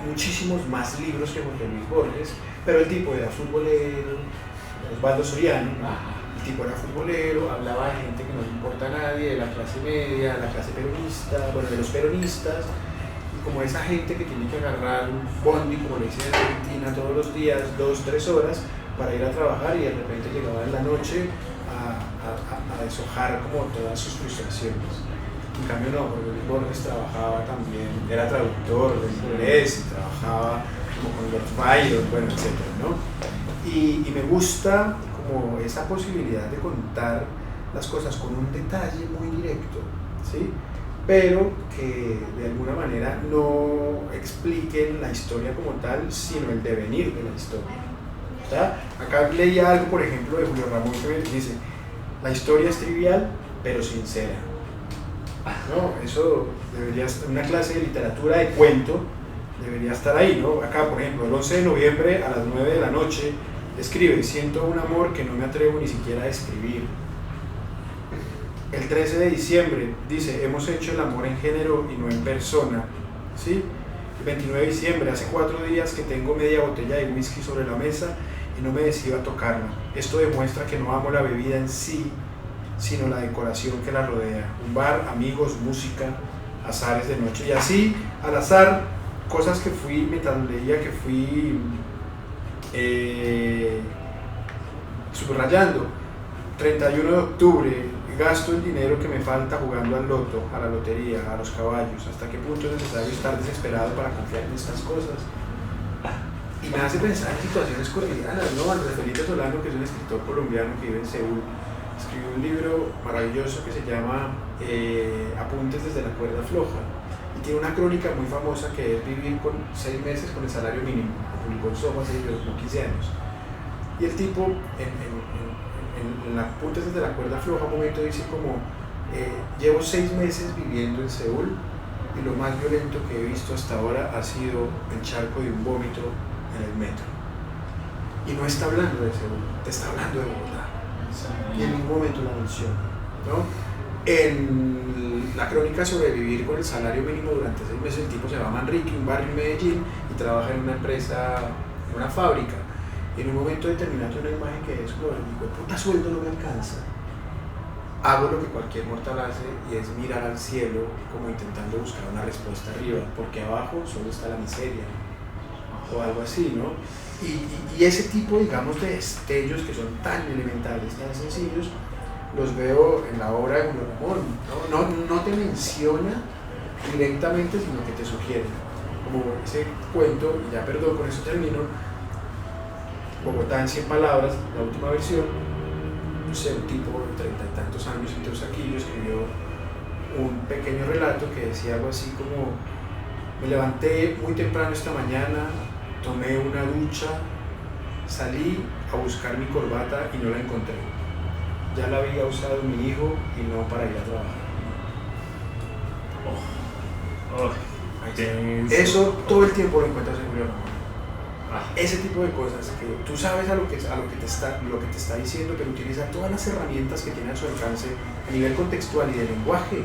muchísimos más libros que Jorge Luis Borges, pero el tipo era futbolero, Osvaldo Soriano, el tipo era futbolero, hablaba de gente que no le importa a nadie, de la clase media, de la clase peronista, bueno, de los peronistas, y como esa gente que tiene que agarrar un bondi, como le dicen en Argentina, todos los días, 2-3 horas, para ir a trabajar, y de repente llegaba en la noche a deshojar como todas sus frustraciones. En cambio no, porque Luis Borges trabajaba también, era traductor de inglés y trabajaba como con Lord Byron, bueno, etc., ¿no? Y me gusta como esa posibilidad de contar las cosas con un detalle muy directo, ¿sí? Pero que de alguna manera no expliquen la historia como tal, sino el devenir de la historia. ¿Está? Acá leía algo, por ejemplo, de Julio Ramón que me dice: la historia es trivial, pero sincera. ¿No? Eso debería estar en una clase de literatura de cuento, debería estar ahí, ¿no? Acá, por ejemplo, el 11 de noviembre a las 9 de la noche escribe: siento un amor que no me atrevo ni siquiera a describir. El 13 de diciembre dice: hemos hecho el amor en género y no en persona, ¿sí? El 29 de diciembre, hace 4 días que tengo media botella de whisky sobre la mesa y no me decido a tocarla. Esto demuestra que no amo la bebida en sí, sino la decoración que la rodea. Un bar, amigos, música, azares de noche. Y así, al azar, cosas que fui, mientras leía, que fui subrayando. 31 de octubre, gasto el dinero que me falta jugando al loto, a la lotería, a los caballos. ¿Hasta qué punto es necesario estar desesperado para confiar en estas cosas? Y me hace pensar en situaciones cotidianas, ¿no? Andrés Felipe Solano, que es un escritor colombiano que vive en Seúl, escribió un libro maravilloso que se llama Apuntes desde la cuerda floja, y tiene una crónica muy famosa que es vivir con 6 meses con el salario mínimo. Lo publicó en Soma hace como 15 años. Y el tipo, en Apuntes desde la cuerda floja, un momento dice como: llevo 6 meses viviendo en Seúl y lo más violento que he visto hasta ahora ha sido el charco de un vómito en el metro. Y no está hablando de Seúl, te está hablando de Bogotá. Y en ningún momento la menciona, ¿no? En la crónica sobre vivir con el salario mínimo durante 6 meses, el tipo se va a Manrique, un barrio en Medellín, y trabaja en una empresa, en una fábrica. Y en un momento determinado hay una imagen que es como: el puta sueldo no me alcanza. Hago lo que cualquier mortal hace, y es mirar al cielo como intentando buscar una respuesta arriba, porque abajo solo está la miseria, o algo así, ¿no? Y ese tipo, digamos, de destellos que son tan elementales, tan sencillos, los veo en la obra de Julio Ramón, no te menciona directamente, sino que te sugiere, como ese cuento, y ya perdón, con eso termino, Bogotá en 100 palabras, la última versión. No sé, un tipo de 30 y tantos años en Teusaquillo escribió un pequeño relato que decía algo así como: me levanté muy temprano esta mañana, tomé una ducha, salí a buscar mi corbata y no la encontré. Ya la había usado mi hijo y no para ir a trabajar. Eso todo el tiempo lo encuentras en Julio Ramón. Ese tipo de cosas que tú sabes a lo que te está diciendo, pero utiliza todas las herramientas que tiene a su alcance a nivel contextual y de lenguaje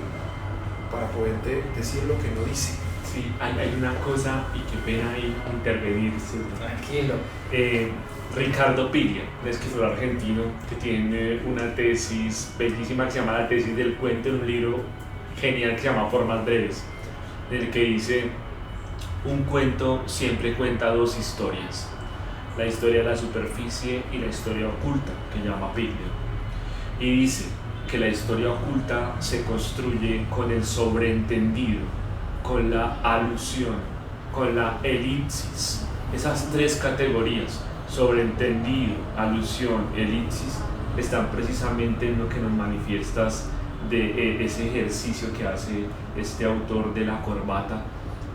para poderte decir lo que no dice. Sí, hay una cosa, y qué pena ahí intervenir. ¿Sí? Tranquilo. Ricardo Pilia, un escritor argentino que tiene una tesis bellísima que se llama La tesis del cuento, en un libro genial que se llama Formas breves, en el que dice: un cuento siempre cuenta 2 historias, la historia de la superficie y la historia oculta, que llama Piglia. Y dice que la historia oculta se construye con el sobreentendido, con la alusión, con la elipsis. Esas 3 categorías, sobreentendido, alusión, elipsis, están precisamente en lo que nos manifiestas de ese ejercicio que hace este autor de la corbata,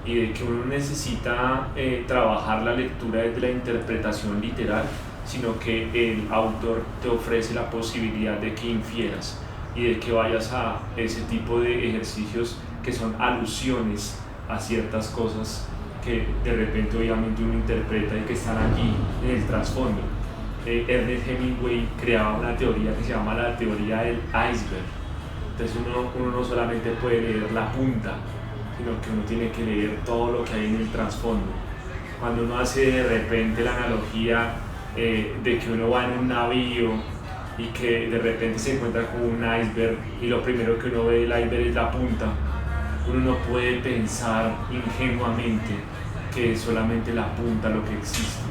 y de que uno necesita trabajar la lectura desde la interpretación literal, sino que el autor te ofrece la posibilidad de que infieras y de que vayas a ese tipo de ejercicios que son alusiones a ciertas cosas que de repente obviamente uno interpreta y que están allí en el trasfondo. Ernest Hemingway creaba una teoría que se llama la teoría del iceberg. Entonces uno no solamente puede leer la punta, sino que uno tiene que leer todo lo que hay en el trasfondo. Cuando uno hace de repente la analogía de que uno va en un navío y que de repente se encuentra con un iceberg y lo primero que uno ve del iceberg es la punta, uno no puede pensar ingenuamente que es solamente la punta lo que existe,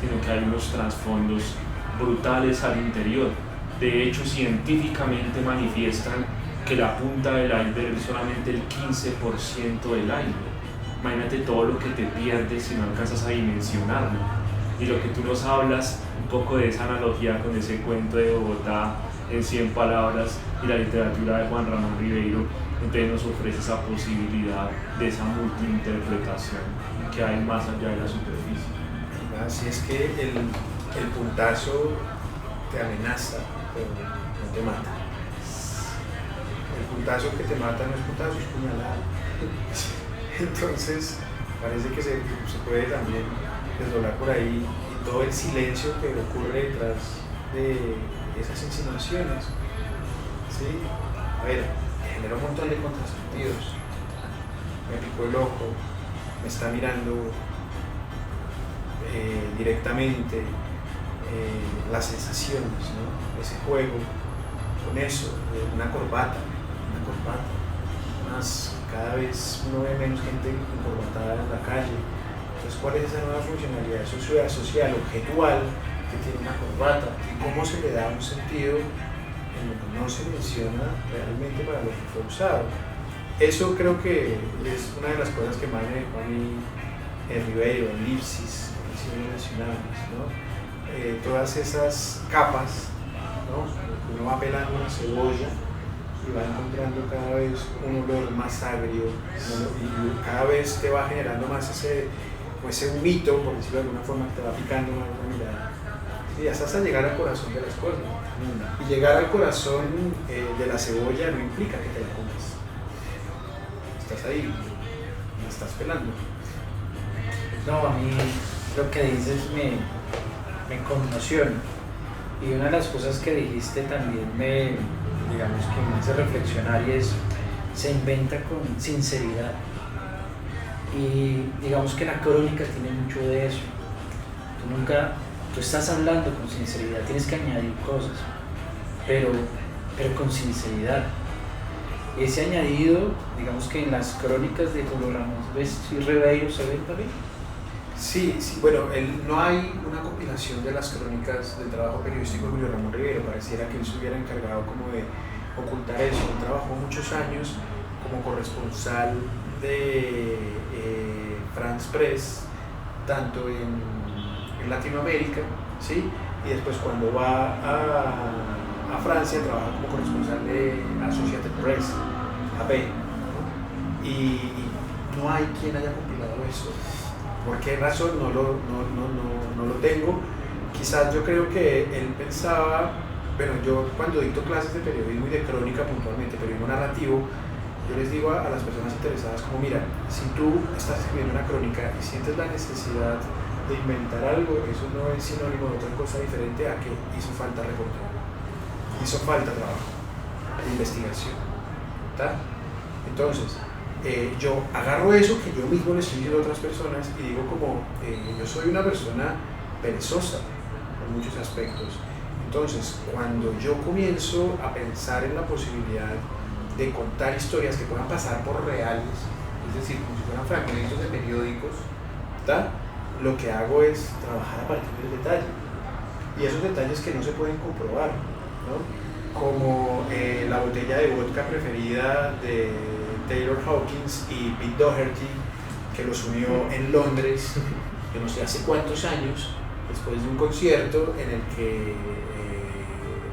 sino que hay unos trasfondos brutales al interior. De hecho, científicamente manifiestan que la punta del iceberg es solamente el 15% del iceberg. Imagínate todo lo que te pierdes si no alcanzas a dimensionarlo. Y lo que tú nos hablas, un poco de esa analogía con ese cuento de Bogotá en 100 palabras y la literatura de Juan Ramón Ribeiro, entonces nos ofrece esa posibilidad de esa multiinterpretación que hay más allá de la superficie. Así es que el puntazo te amenaza, pero no te mata. El puntazo que te mata no es puntazo, es puñalada. Entonces, parece que se puede también desdoblar por ahí y todo el silencio que ocurre detrás de esas insinuaciones. ¿Sí? A ver, genera un montón de contrasentidos. Me picó el ojo, me está mirando directamente, las sensaciones, ¿no? Ese juego con eso, una corbata. Más, cada vez uno ve menos gente encorbatada en la calle. Entonces, ¿cuál es esa nueva funcionalidad social, objetual que tiene una corbata? ¿Y cómo se le da un sentido en lo que no se menciona realmente para lo que fue usado? Eso creo que es una de las cosas que más me dejó a mí Ribeiro, Elipsis, si no mencionamos, ¿no? Todas esas capas, ¿no? Uno va pelando una cebolla y va encontrando cada vez un olor más agrio, ¿no? Y cada vez te va generando más ese humito, por decirlo de alguna forma, que te va picando más la mirada. Y hasta llegar al corazón de las cosas. Y llegar al corazón de la cebolla no implica que te la comas. Estás ahí, la estás pelando. No, a mí lo que dices me conmociona. Y una de las cosas que dijiste también digamos que me hace reflexionar y es, se inventa con sinceridad. Y digamos que la crónica tiene mucho de eso. Tú estás hablando con sinceridad, tienes que añadir cosas, pero con sinceridad. Y ese añadido, digamos que en las crónicas de Julio Ramón Ribeiro se ve también. Sí, bueno, no hay una compilación de las crónicas del trabajo periodístico de Julio Ramón Ribeiro. Pareciera que él se hubiera encargado como de ocultar eso. Él trabajó muchos años como corresponsal de France Press, tanto en Latinoamérica, ¿sí? Y después cuando va a Francia trabaja como corresponsal de Associated Press, AP, ¿no? Y no hay quien haya compilado eso. ¿Por qué razón? No lo tengo. Quizás yo creo que él pensaba, bueno, yo cuando dicto clases de periodismo y de crónica puntualmente, periodismo narrativo, yo les digo a las personas interesadas como, mira, si tú estás escribiendo una crónica y sientes la necesidad de inventar algo, eso no es sinónimo de otra cosa diferente a que hizo falta reportaje, hizo falta trabajo de investigación, ¿tá? Entonces, yo agarro eso que yo mismo le estoy diciendo a otras personas y digo como, yo soy una persona perezosa en muchos aspectos. Entonces, cuando yo comienzo a pensar en la posibilidad de contar historias que puedan pasar por reales, es decir, como si fueran fragmentos de periódicos, ¿tá? Lo que hago es trabajar a partir del detalle. Y esos detalles que no se pueden comprobar, ¿no? Como la botella de vodka preferida de Taylor Hawkins y Pete Doherty, que los unió en Londres, yo no sé hace cuántos años, después de un concierto en el que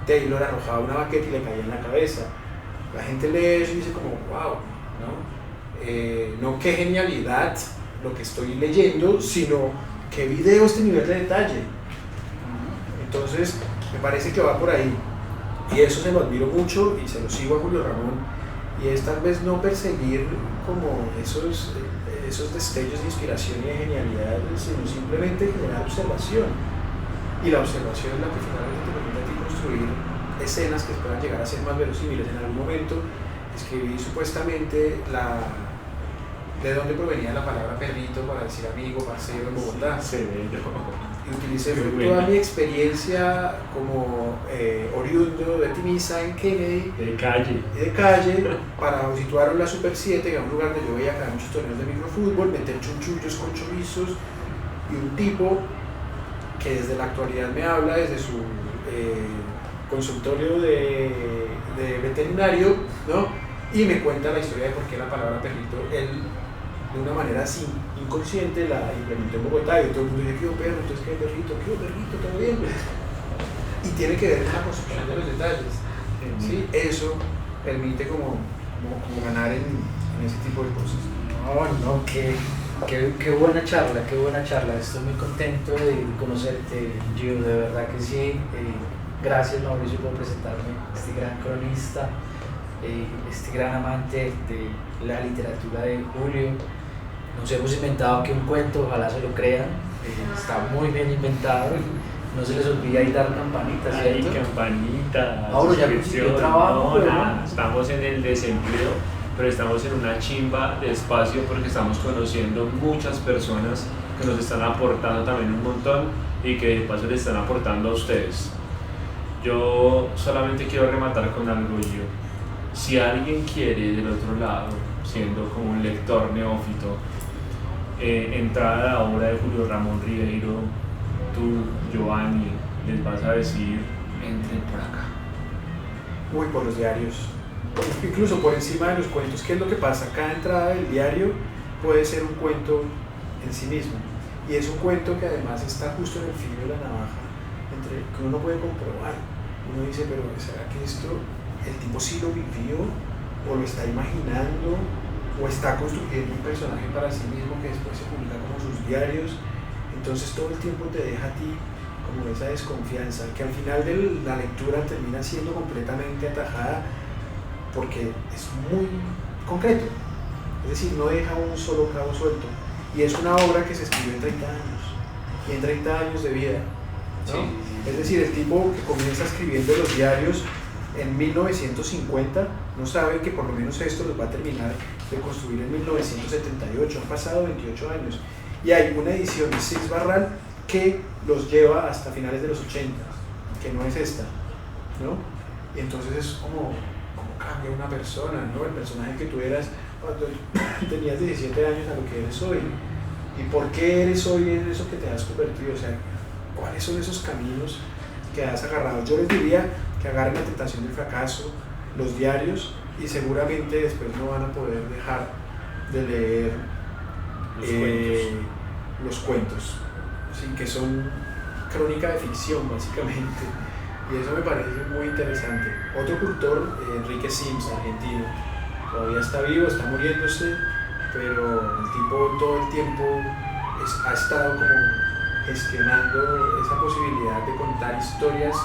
Taylor arrojaba una baqueta y le caía en la cabeza. La gente lee eso y dice como, wow, ¿no? No qué genialidad lo que estoy leyendo, sino qué video este nivel de detalle. Entonces, me parece que va por ahí. Y eso se lo admiro mucho y se lo sigo a Julio Ramón. Y es tal vez no perseguir como esos destellos de inspiración y de genialidad, sino simplemente generar observación. Y la observación es la que finalmente te permite a ti construir escenas que puedan llegar a ser más verosímiles. En algún momento escribí supuestamente de dónde provenía la palabra perrito para decir amigo, parcero en Bogotá. Sí, Y y utilicé Qué toda bueno. mi experiencia como oriundo de Timisa en Kennedy De calle. de calle para situar la Super 7, que era un lugar donde yo veía que había muchos torneos de microfútbol, meter chunchullos con chorizos y un tipo que desde la actualidad me habla desde su consultorio de veterinario, ¿no? Y me cuenta la historia de por qué la palabra perrito, él de una manera así inconsciente la implementó en Bogotá y todo el mundo dice, ¿qué perro? Entonces, ¿qué perrito? ¿Todo bien? Y tiene que ver con la construcción de los detalles. ¿Sí? Eso permite como ganar en ese tipo de cosas. No, qué buena charla, qué buena charla. Estoy muy contento de conocerte, Gio, de verdad que sí. Gracias, Mauricio, por presentarme este gran cronista, este gran amante de la literatura de Julio. Nos hemos inventado aquí un cuento, ojalá se lo crean. Está muy bien inventado. No se les olvide ahí dar campanitas, Ahí, ¿cierto? campanita, Ahora ya suscripción. consiguió trabajo, No, ¿no? nada, estamos en el desempleo, pero estamos en una chimba de espacio porque estamos conociendo muchas personas que nos están aportando también un montón y que de paso le están aportando a ustedes. Yo solamente quiero rematar con algo yo. Si alguien quiere del otro lado, siendo como un lector neófito, entrar a la obra de Julio Ramón Ribeiro, tú, Giovanni, les vas a decir, entren por acá. Uy, por los diarios. Incluso por encima de los cuentos. ¿Qué es lo que pasa? Cada entrada del diario puede ser un cuento en sí mismo. Y es un cuento que además está justo en el filo de la navaja, que uno no puede comprobar. Uno dice, pero ¿será que esto el tipo sí lo vivió? ¿O lo está imaginando? ¿O está construyendo un personaje para sí mismo que después se publica como sus diarios? Entonces todo el tiempo te deja a ti como esa desconfianza, que al final de la lectura termina siendo completamente atajada porque es muy concreto, es decir, no deja un solo cabo suelto, y es una obra que se escribió en 30 años, y en 30 años de vida, ¿no? Sí. Es decir, el tipo que comienza escribiendo los diarios en 1950 no sabe que por lo menos esto los va a terminar de construir en 1978, han pasado 28 años, y hay una edición de Six Barral que los lleva hasta finales de los 80, que no es esta, ¿no? Y entonces es como cambia una persona, ¿no? El personaje que tú eras cuando tenías 17 años a lo que eres hoy. ¿Y por qué eres hoy en eso que te has convertido? O sea, ¿cuáles son esos caminos que has agarrado? Yo les diría que agarren la tentación del fracaso, los diarios, y seguramente después no van a poder dejar de leer los cuentos, ¿sí? Que son crónica de ficción básicamente, y eso me parece muy interesante. Otro cultor, Enrique Sims, argentino, todavía está vivo, está muriéndose, pero el tipo todo el tiempo ha estado como gestionando esa posibilidad de contar historias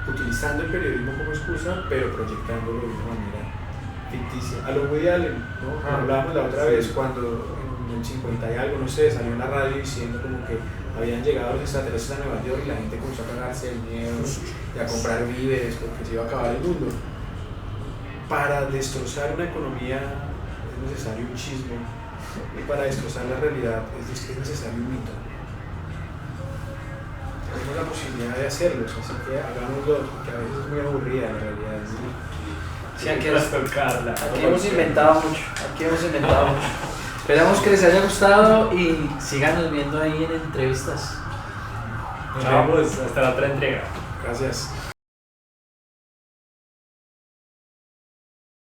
utilizando el periodismo como excusa, pero proyectándolo de una manera ficticia. A lo Woody Allen, ¿no? Hablábamos la otra vez cuando en el 50 y algo, no sé, salió en la radio diciendo como que habían llegado los extraterrestres a Nueva York y la gente comenzó a cagarse el miedo y a comprar víveres porque se iba a acabar el mundo. Para destrozar una economía es necesario un chisme, y para destrozar la realidad es necesario un mito. Tenemos la posibilidad de hacerlos, así que hagámoslo, porque a veces es muy aburrida la realidad. Sí, aquí tocarla. hemos inventado mucho, Esperamos que les haya gustado y síganos viendo ahí en entrevistas. Nos vemos hasta la otra entrega. Gracias.